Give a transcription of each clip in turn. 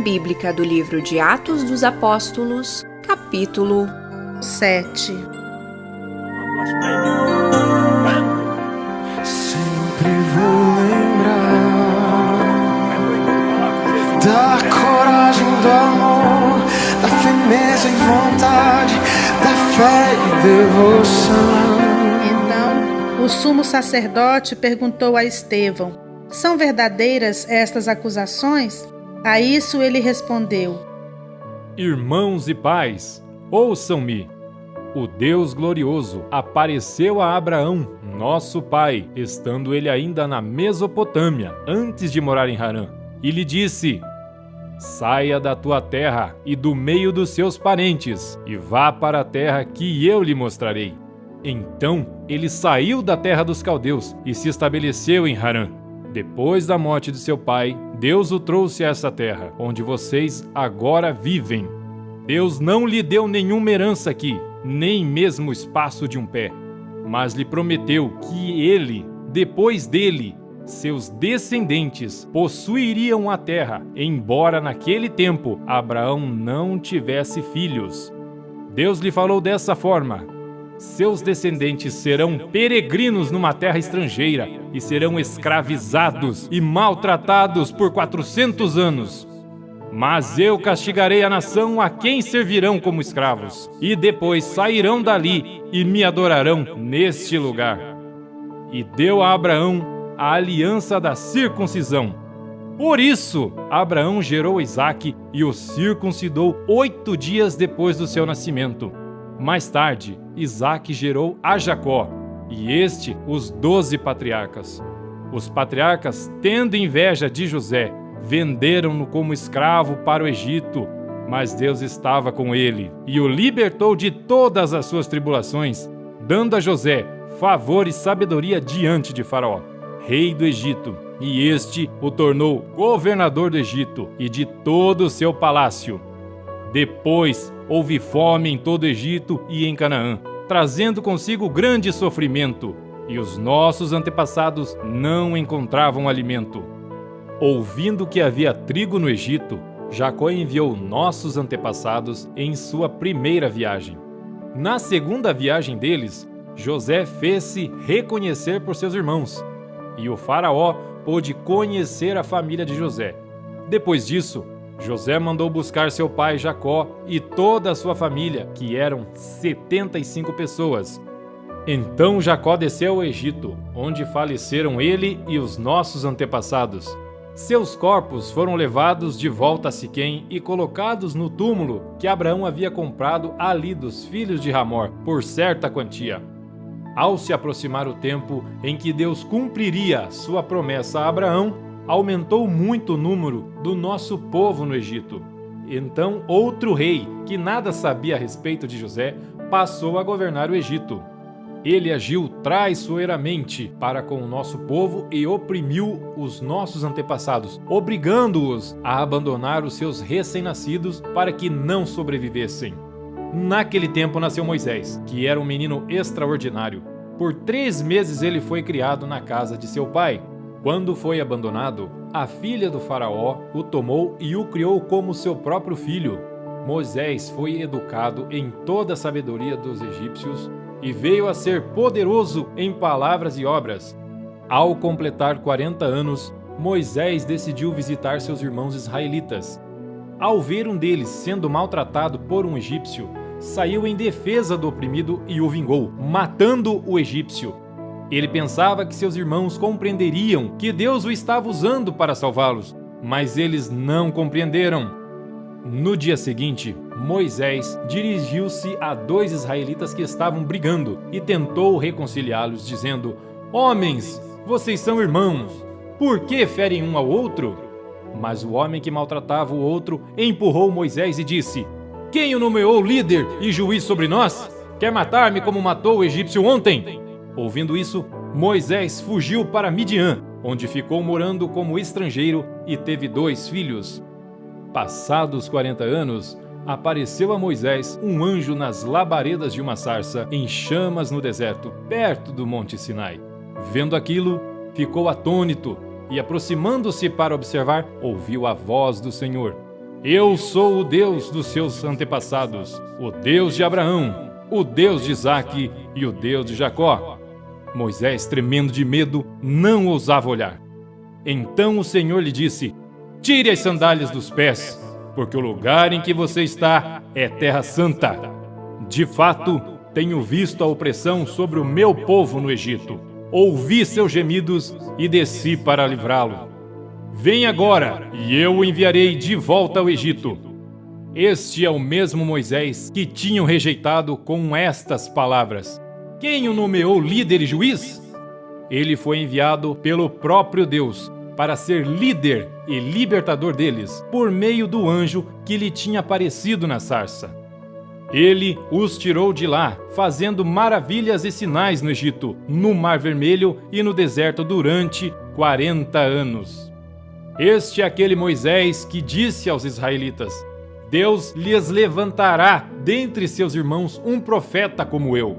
bíblica do livro de Atos dos Apóstolos, capítulo 7. Sempre vou lembrar da coragem, do amor, da firmeza e vontade, da fé e devoção. Então, o sumo sacerdote perguntou a Estevão: são verdadeiras estas acusações? A isso ele respondeu: Irmãos e pais, ouçam-me. O Deus glorioso apareceu a Abraão, nosso pai, estando ele ainda na Mesopotâmia, antes de morar em Harã, e lhe disse: saia da tua terra e do meio dos seus parentes, e vá para a terra que eu lhe mostrarei. Então ele saiu da terra dos caldeus e se estabeleceu em Harã. Depois da morte de seu pai, Deus o trouxe a essa terra, onde vocês agora vivem. Deus não lhe deu nenhuma herança aqui, nem mesmo o espaço de um pé, mas lhe prometeu que ele, depois dele, seus descendentes possuiriam a terra, embora naquele tempo Abraão não tivesse filhos. Deus lhe falou dessa forma: seus descendentes serão peregrinos numa terra estrangeira e serão escravizados e maltratados por 400 anos. Mas eu castigarei a nação a quem servirão como escravos, e depois sairão dali e me adorarão neste lugar. E deu a Abraão a aliança da circuncisão. Por isso, Abraão gerou Isaque e o circuncidou 8 dias depois do seu nascimento. Mais tarde, Isaque gerou a Jacó, e este os 12 patriarcas. Os patriarcas, tendo inveja de José, venderam-no como escravo para o Egito, mas Deus estava com ele e o libertou de todas as suas tribulações, dando a José favor e sabedoria diante de Faraó, rei do Egito, e este o tornou governador do Egito e de todo o seu palácio. Depois houve fome em todo o Egito e em Canaã, trazendo consigo grande sofrimento, e os nossos antepassados não encontravam alimento. Ouvindo que havia trigo no Egito, Jacó enviou nossos antepassados em sua primeira viagem. Na segunda viagem deles, José fez-se reconhecer por seus irmãos, e o faraó pôde conhecer a família de José. Depois disso, José mandou buscar seu pai Jacó e toda a sua família, que eram 75 pessoas. Então Jacó desceu ao Egito, onde faleceram ele e os nossos antepassados. Seus corpos foram levados de volta a Siquém e colocados no túmulo que Abraão havia comprado ali dos filhos de Hamor por certa quantia. Ao se aproximar o tempo em que Deus cumpriria sua promessa a Abraão, aumentou muito o número do nosso povo no Egito. Então outro rei, que nada sabia a respeito de José, passou a governar o Egito. Ele agiu traiçoeiramente para com o nosso povo e oprimiu os nossos antepassados, obrigando-os a abandonar os seus recém-nascidos para que não sobrevivessem. Naquele tempo nasceu Moisés, que era um menino extraordinário. Por 3 meses ele foi criado na casa de seu pai. Quando foi abandonado, a filha do faraó o tomou e o criou como seu próprio filho. Moisés foi educado em toda a sabedoria dos egípcios e veio a ser poderoso em palavras e obras. Ao completar 40 anos, Moisés decidiu visitar seus irmãos israelitas. Ao ver um deles sendo maltratado por um egípcio, saiu em defesa do oprimido e o vingou, matando o egípcio. Ele pensava que seus irmãos compreenderiam que Deus o estava usando para salvá-los, mas eles não compreenderam. No dia seguinte, Moisés dirigiu-se a 2 israelitas que estavam brigando e tentou reconciliá-los, dizendo: homens, vocês são irmãos, por que ferem um ao outro? Mas o homem que maltratava o outro empurrou Moisés e disse: quem o nomeou líder e juiz sobre nós? Quer matar-me como matou o egípcio ontem? Ouvindo isso, Moisés fugiu para Midian, onde ficou morando como estrangeiro e teve 2 filhos. Passados 40 anos, apareceu a Moisés um anjo nas labaredas de uma sarça em chamas no deserto, perto do Monte Sinai. Vendo aquilo, ficou atônito e, aproximando-se para observar, ouviu a voz do Senhor: Eu sou o Deus dos seus antepassados, o Deus de Abraão, o Deus de Isaque e o Deus de Jacó. Moisés, tremendo de medo, não ousava olhar. Então o Senhor lhe disse: tire as sandálias dos pés, porque o lugar em que você está é terra santa. De fato, tenho visto a opressão sobre o meu povo no Egito. Ouvi seus gemidos e desci para livrá-lo. Vem agora, e eu o enviarei de volta ao Egito. Este é o mesmo Moisés que tinham rejeitado com estas palavras. Quem o nomeou líder e juiz? Ele foi enviado pelo próprio Deus para ser líder e libertador deles, por meio do anjo que lhe tinha aparecido na sarça. Ele os tirou de lá, fazendo maravilhas e sinais no Egito, no Mar Vermelho e no deserto durante 40 anos. Este é aquele Moisés que disse aos israelitas: Deus lhes levantará dentre seus irmãos um profeta como eu.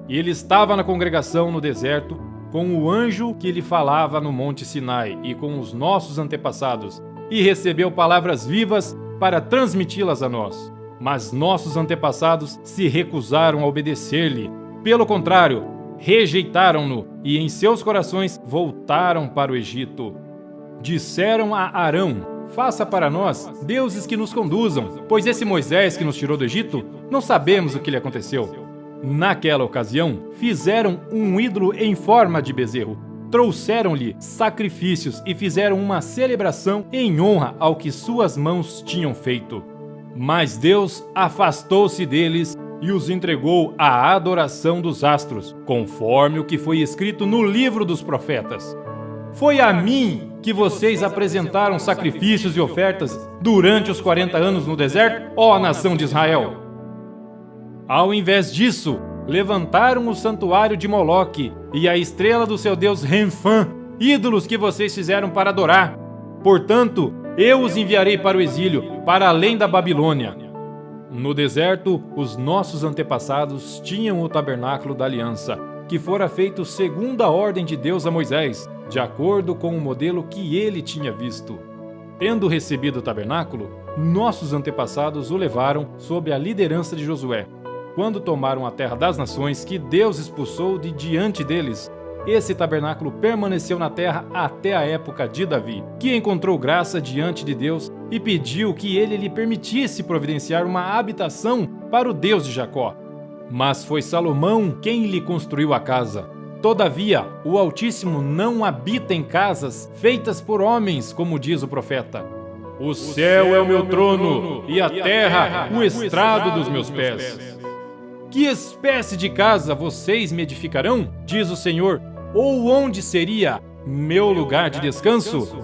E ele estava na congregação no deserto, com o anjo que lhe falava no Monte Sinai e com os nossos antepassados, e recebeu palavras vivas para transmiti-las a nós. Mas nossos antepassados se recusaram a obedecer-lhe. Pelo contrário, rejeitaram-no e em seus corações voltaram para o Egito. Disseram a Arão: faça para nós deuses que nos conduzam, pois esse Moisés que nos tirou do Egito, não sabemos o que lhe aconteceu. Naquela ocasião, fizeram um ídolo em forma de bezerro, trouxeram-lhe sacrifícios e fizeram uma celebração em honra ao que suas mãos tinham feito. Mas Deus afastou-se deles e os entregou à adoração dos astros, conforme o que foi escrito no livro dos profetas. Foi a mim que vocês apresentaram sacrifícios e ofertas durante os 40 anos no deserto, ó nação de Israel. Ao invés disso, levantaram o santuário de Moloque e a estrela do seu deus Renfã, ídolos que vocês fizeram para adorar. Portanto, eu os enviarei para o exílio, para além da Babilônia. No deserto, os nossos antepassados tinham o tabernáculo da aliança, que fora feito segundo a ordem de Deus a Moisés, de acordo com o modelo que ele tinha visto. Tendo recebido o tabernáculo, nossos antepassados o levaram sob a liderança de Josué. Quando tomaram a terra das nações que Deus expulsou de diante deles, esse tabernáculo permaneceu na terra até a época de Davi, que encontrou graça diante de Deus e pediu que ele lhe permitisse providenciar uma habitação para o Deus de Jacó. Mas foi Salomão quem lhe construiu a casa. Todavia, o Altíssimo não habita em casas feitas por homens, como diz o profeta. O céu é o meu trono e a terra o estrado dos meus pés. Que espécie de casa vocês me edificarão? Diz o Senhor. Ou onde seria meu lugar de descanso?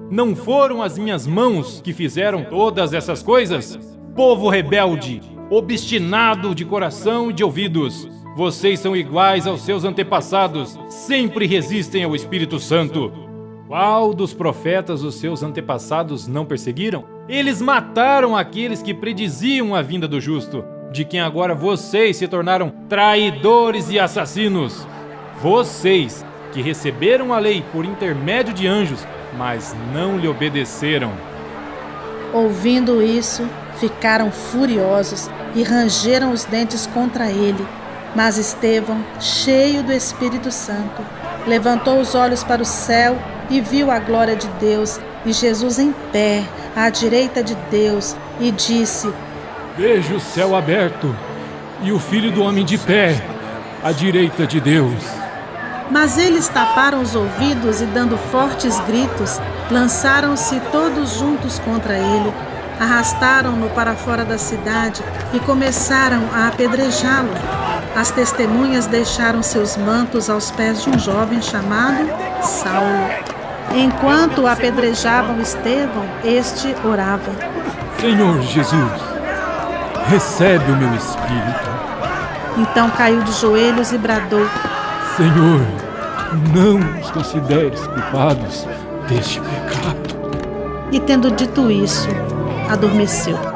Não foram as minhas mãos que fizeram todas essas coisas? Povo rebelde, obstinado de coração e de ouvidos, vocês são iguais aos seus antepassados, sempre resistem ao Espírito Santo. Qual dos profetas os seus antepassados não perseguiram? Eles mataram aqueles que prediziam a vinda do justo, de quem agora vocês se tornaram traidores e assassinos. Vocês que receberam a lei por intermédio de anjos, mas não lhe obedeceram. Ouvindo isso, ficaram furiosos e rangeram os dentes contra ele. Mas Estevão, cheio do Espírito Santo, levantou os olhos para o céu e viu a glória de Deus e Jesus em pé, à direita de Deus, e disse: Vejo o céu aberto e o Filho do Homem de pé, à direita de Deus. Mas eles taparam os ouvidos e, dando fortes gritos, lançaram-se todos juntos contra ele, arrastaram-no para fora da cidade e começaram a apedrejá-lo. As testemunhas deixaram seus mantos aos pés de um jovem chamado Saulo. Enquanto o apedrejavam Estevão, este orava: Senhor Jesus, recebe o meu espírito. Então caiu de joelhos e bradou: Senhor, não os consideres culpados deste pecado. E tendo dito isso, adormeceu.